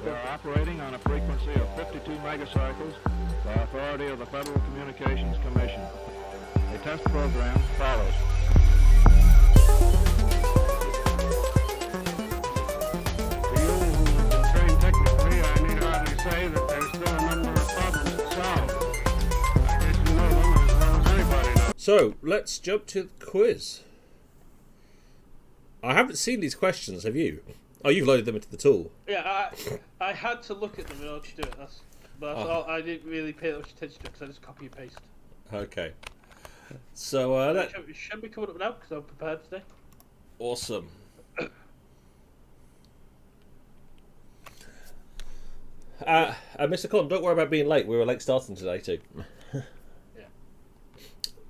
They are operating on a frequency of 52 megacycles by authority of the Federal Communications Commission. A test program follows. To you who've been trained technically, I need hardly say that there's still a number of problems to solve. I guess you know them as well as anybody knows. So, let's jump to the quiz. I haven't seen these questions, have you? Oh, you've loaded them into the tool. Yeah, I had to look at them in order to do it. That's all. I didn't really pay that much attention to it because I just copy and paste. Okay. So, It should be coming up now because I'm prepared today. Awesome. Mr. Cullen, don't worry about being late. We were late starting today too. Yeah.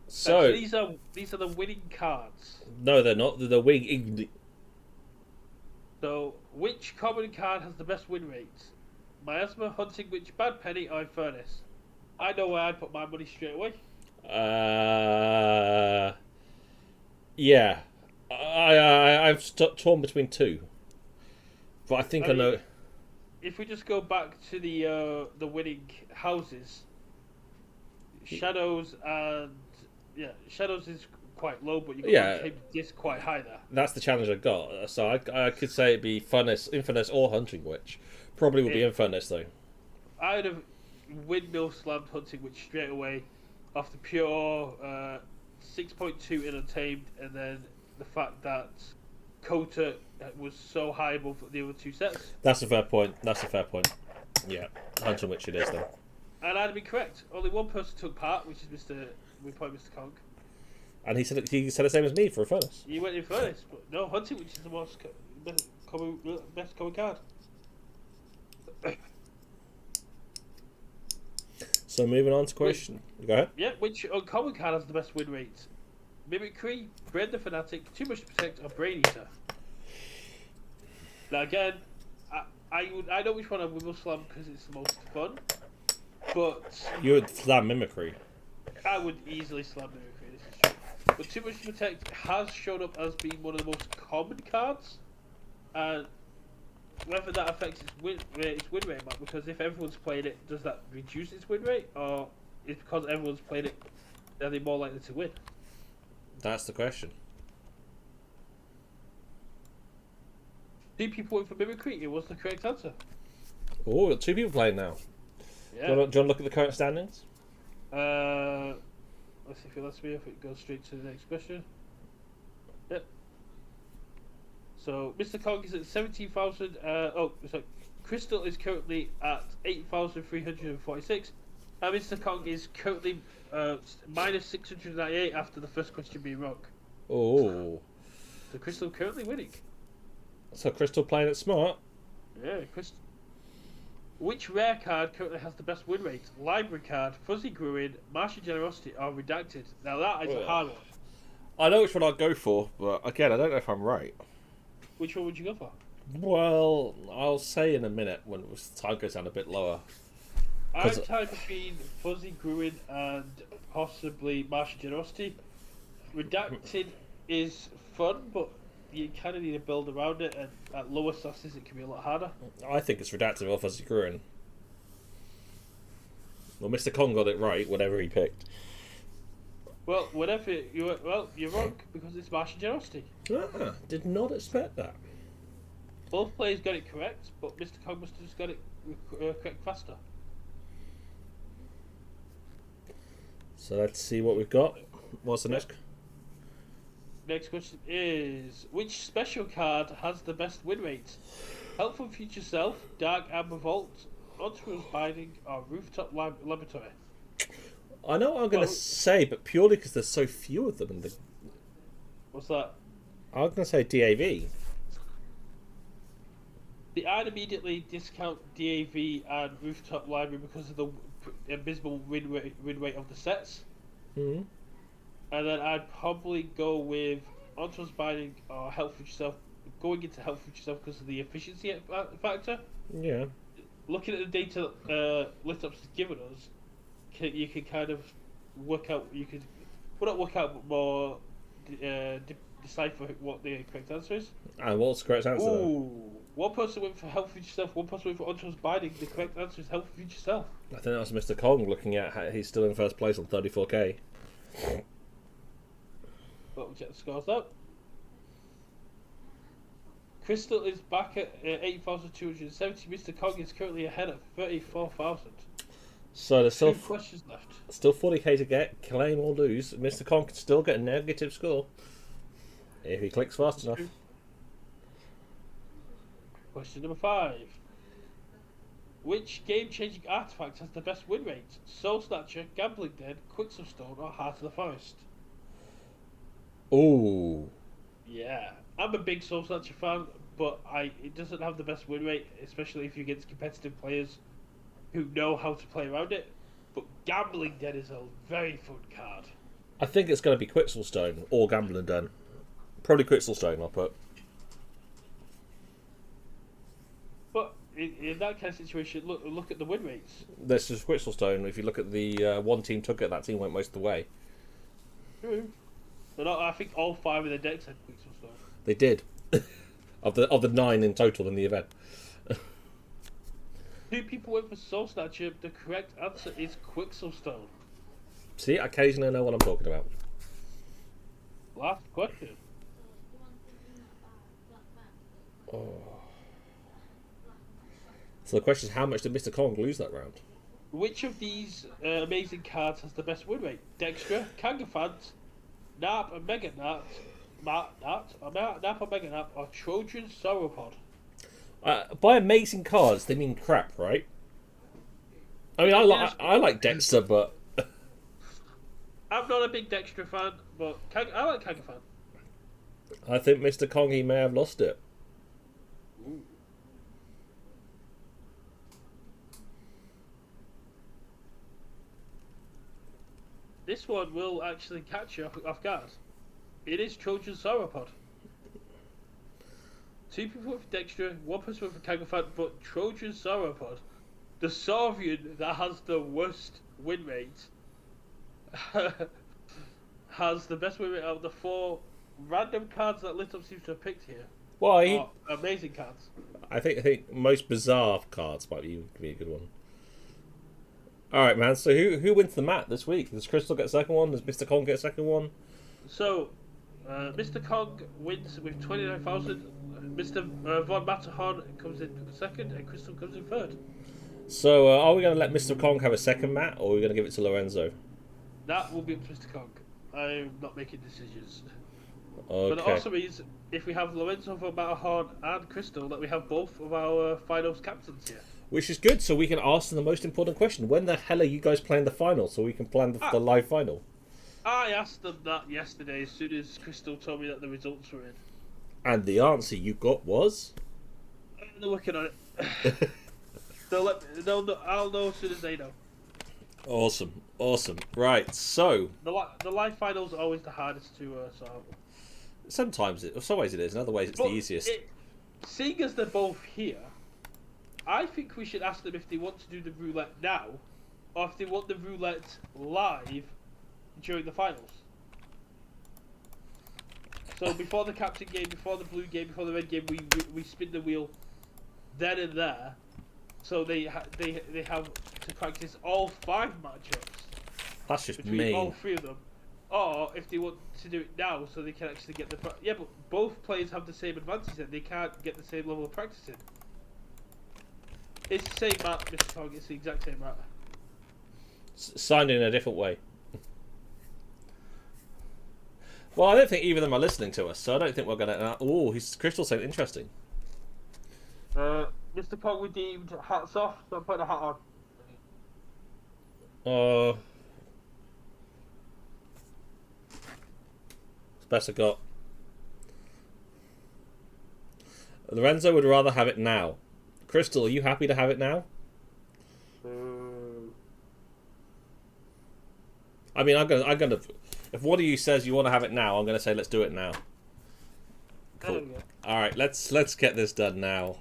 So these are the winning cards. No, they're not. They're the wing. So, which common card has the best win rates? Miasma, Hunting Witch, Bad Penny, or Furnace? I know where I'd put my money straight away. Yeah. I've torn between two, but I think I know. If we just go back to the winning houses, Shadows Shadows is quite low, but you got this quite high there. That's the challenge I got. So I could say it'd be Infernus, or Hunting Witch. Probably would be Infernus though. I would have windmill slammed Hunting Witch straight away off the pure 6.2 in Untamed, and then the fact that Kote was so high above the other two sets. That's a fair point. Yeah, Hunting Witch it is though. And I'd be correct. Only one person took part, which is Mr. Conk. And he said the same as me for a Furnace. You went in Furnace, but no, Hunting Witch is the best common card. So moving on to question. Go ahead. Yeah, which uncommon card has the best win rate? Mimicry, Brain the Fanatic, Too Much to Protect, or Brain Eater? Now again, I know which one I will slam because it's the most fun, but You would slam Mimicry. I would easily slam Mimicry. This is true. But Too Much to Protect has shown up as being one of the most common cards, and whether that affects its win rate, Matt, because if everyone's playing it, does that reduce its win rate, or is because everyone's playing it, are they more likely to win? That's the question. Two people went for Mimicry. It was the correct answer. Oh, got two people playing now. Yeah. Do you want to look at the current standings? Let's see if it lets me. If it goes straight to the next question. Yep. So Mr. Kong is at 17,000. Sorry. Crystal is currently at 8,346. And Mr. Kong is currently minus 698 after the first question being wrong. Oh. So Crystal currently winning. So Crystal playing it smart. Yeah, Crystal. Which rare card currently has the best win rate? Library card, Fuzzy Gruin, Martial Generosity, or Redacted? Now that is a hard one. I know which one I'd go for, but again, I don't know if I'm right. Which one would you go for? Well, I'll say in a minute when the time goes down a bit lower. I'm tied between Fuzzy Gruin and possibly Martial Generosity. Redacted is fun, but you kind of need to build around it, and at lower sauces it can be a lot harder. I think it's Redacted or Fuzzy Gruin. Well, Mr. Kong got it right, whatever he picked. Well, you're wrong, because it's Martial Generosity. Did not expect that. Both players got it correct, but Mr. Kong must have just got it correct faster. So let's see what we've got. What's the next? Next question is, which special card has the best win rate? Helpful Future Self, Dark Amber Vault, Entourage Binding, or Rooftop Laboratory? I know what I'm going to say, but purely because there's so few of them. What's that? I'm going to say DAV. I'd immediately discount DAV and Rooftop Library because of the abysmal win rate of the sets. Mm-hmm. And then I'd probably go with Entourage Binding or Help for Yourself. Going into Help for Yourself because of the efficiency factor. Yeah. Looking at the data Litup's has given us, you can kind of work out. You could, well, not work out, but more decipher what the correct answer is. And what's the correct answer? Then? Ooh, one person went for Health Feed Yourself, one person went for Untrust Binding. The correct answer is Health Feed Yourself. I think that was Mr. Kong looking at how he's still in first place on 34k. But we'll check the scores now. Crystal is back at 8,270. Mr. Kong is currently ahead at 34,000. So there's still 2 questions left. still 40k to get. Claim or lose. Mr. Kong can still get a negative score if he clicks fast enough. Question number 5. Which game-changing artifact has the best win rate? Soul Snatcher, Gambling Den, Quicksilver Stone, or Heart of the Forest? Ooh. Yeah, I'm a big Soul Snatcher fan, but it doesn't have the best win rate, especially if you're against competitive players who know how to play around it. But Gambling Den is a very fun card. I think it's going to be Quicksilver Stone or Gambling Den. Probably Quicksilver Stone, I'll put. But in that kind of situation, look at the win rates. This is Quicksilver Stone. If you look at the one team took it, that team went most of the way. True. But I think all 5 of the decks had Quicksilver Stone. They did. of the 9 in total in the event. 2 people went for Soul Snatcher. The correct answer is Quicksilver Stone. See, occasionally I know what I'm talking about. Last question. Oh. So the question is, how much did Mr. Kong lose that round? Which of these amazing cards has the best win rate? Dextra, Kangafant, Nap and Mega Nap, Nap or Mega Nap, or Trojan Sauropod? By amazing cards, they mean crap, right? I mean, I like Dexter, but I'm not a big Dextra fan, but I like Kangafant. I think Mr. Kong, he may have lost it. Ooh. This one will actually catch you off guard. It is Trojan Sauropod. 2 people with Dextra, 1 person with Kangafant, but Trojan Sauropod, the Saurian that has the worst win rate, has the best win rate out of the 4 random cards that Little seems to have picked here. Why? Amazing cards. I think most bizarre cards might be a good one. All right, man. So who wins the mat this week? Does Crystal get a second one? Does Mr. Kong get a second one? So, Mr. Kong wins with 29,000. Mr. Von Matterhorn comes in second, and Crystal comes in third. So are we going to let Mr. Kong have a second mat, or are we going to give it to Lorenzo? That will be up to Mr. Kong. I'm not making decisions. Okay. But it also means if we have Lorenzo Von Matterhorn and Crystal, that we have both of our finals captains here. Which is good, so we can ask them the most important question. When the hell are you guys playing the final, so we can plan the live final? I asked them that yesterday as soon as Crystal told me that the results were in. And the answer you got was? They're working on it. I'll know as soon as they know. Awesome. Right, so... The live finals are always the hardest to sort out. Sometimes some ways it is, in other ways it's the easiest. Seeing as they're both here, I think we should ask them if they want to do the roulette now, or if they want the roulette live during the finals. So before the captain game, before the blue game, before the red game, we spin the wheel then and there, so they have to practice all 5 matchups. That's just between mean. all 3 of them. Or if they want to do it now, so they can actually get the but both players have the same advantage, and they can't get the same level of practicing. It's the same map, Mr. Kong. It's the exact same map. Signed in a different way. Well, I don't think either of them are listening to us, so I don't think we're gonna. Oh, Crystal saying interesting. Mr. Kong redeemed hats off, so I'm putting a hat on. It's best I got. Lorenzo would rather have it now. Crystal, are you happy to have it now? I mean, I'm gonna. If one of you says you want to have it now, I'm gonna say let's do it now. Cool. All right, let's get this done now.